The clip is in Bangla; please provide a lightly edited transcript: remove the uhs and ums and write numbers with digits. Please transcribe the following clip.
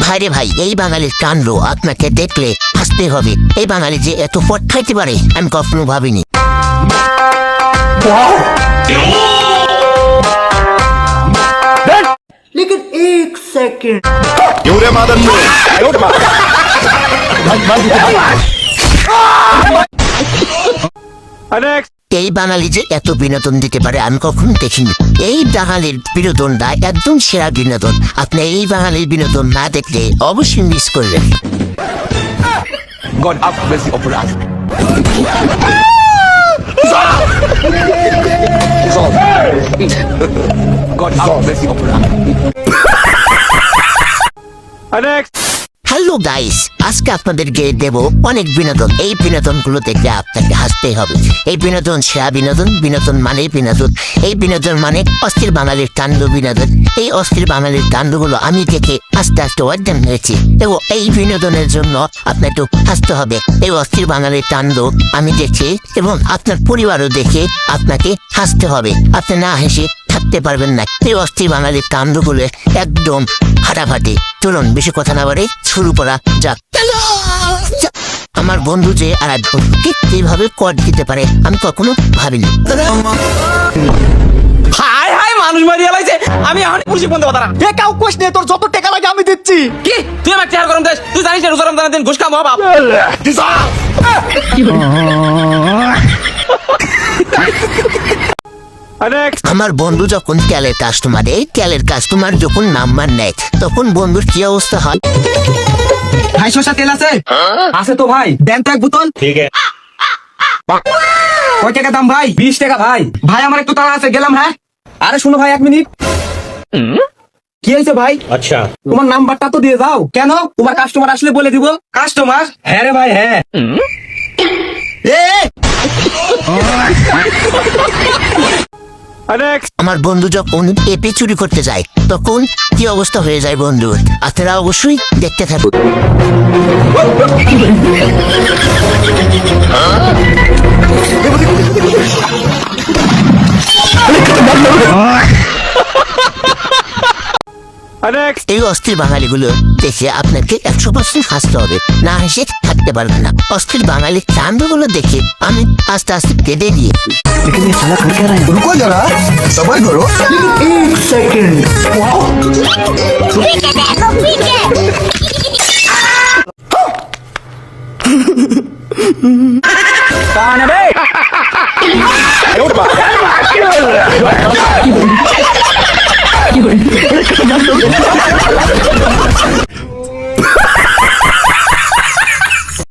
ভাইরে ভাই, এই বাঙালির কাণ্ড আপনাকে দেখলে হাসতে হবে। এই বাঙালি যে এত পট খাইতে পারে আমি কখনো ভাবিনি। लेकिन एक सेकंड এই বাঙালি যে এত বিনোদন দিতে পারে আমি কখনো দেখিনি। এই বাঙালির বিনোদনটা একদম সেরা বিনোদন। আপনি এই বাঙালির বিনোদন না দেখলে অবশ্যই মিস করবেন। God have mercy upon us. God have mercy upon us. Hello guys, আজকে আপনাদেরকে দেব অনেক বিনোদন। এই বিনোদনগুলো দেখলে আপনাকে হাসতেই হবে। এই বিনোদন সেরা বিনোদন। বিনোদন মানে বিনোদন। এই বিনোদন মানে অস্থির বাঙালির কাণ্ড বিনোদন। এই অস্থির বাঙালির কাণ্ডগুলো আমি দেখে আস্তে আস্তে অর্জন হয়েছি এবং এই বিনোদনের জন্য আপনার একটু হাসতে হবে। এই অস্থির বাঙালির কাণ্ড আমি দেখে এবং আপনার পরিবারও দেখে আপনাকে হাসতে হবে। আপনি না হেসে থাকতে পারবেন না। এই অস্থির বাঙালির কাণ্ডগুলো একদম ফাটাফাটি। চলুন বেশি কথা না বাড়ে শুরু করা যাক। আমার বন্ধু যে আর এক বন্ধুকে এইভাবে কর দিতে পারে আমি কখনো ভাবিনি। হাই হাই মানুষ মারিয়া লাইছে। আমি এখন পুলিশে ফোন দেব। তারা ये काउ कुछ नहीं তোর যত টাকা লাগে আমি দিচ্ছি। কি তুই আমার চেয়ার গরম দেশ? তুই জানিস না রোজা রমজানের দিন ঘুষ খাবো বাপ। আমার বন্ধু যখন তেলের কাস্টমার যখন নাম্বার নেয় তখন বন্ধুর কি অবস্থা হয়? ভাই সরষের তেল আছে? আছে তো ভাই, দেন তো এক বোতল। ঠিক আছে। কয় টাকা দাম ভাই? 20 টাকা ভাই। ভাই আমার একটু তাড়া আছে, গেলাম। হ্যাঁ আরে শুনো ভাই, 1 মিনিট। কি হয়েছে ভাই? আচ্ছা তোমার নাম্বারটা তো দিয়ে দাও। কেন? তোমার কাস্টমার আসলে বলে দিব। কাস্টমার? হ্যাঁ রে ভাই, হ্যাঁ। আমার বন্ধু যখন এপি চুরি করতে যায় তখন কি অবস্থা হয়ে যায় বন্ধুর, আপনারা অবশ্যই দেখতে থাকুন। এই অস্থির বাঙালিগুলো দেখে আপনাকে 100% হাসতে হবে, না হেসে থাকতে পারবেন না। অস্থির বাঙালির কাণ্ডগুলো দেখে আমি আস্তে আস্তে কেঁদে দিয়েছি। रुको जरा सबर करो लेकिन एक सेकंड कौन है बे?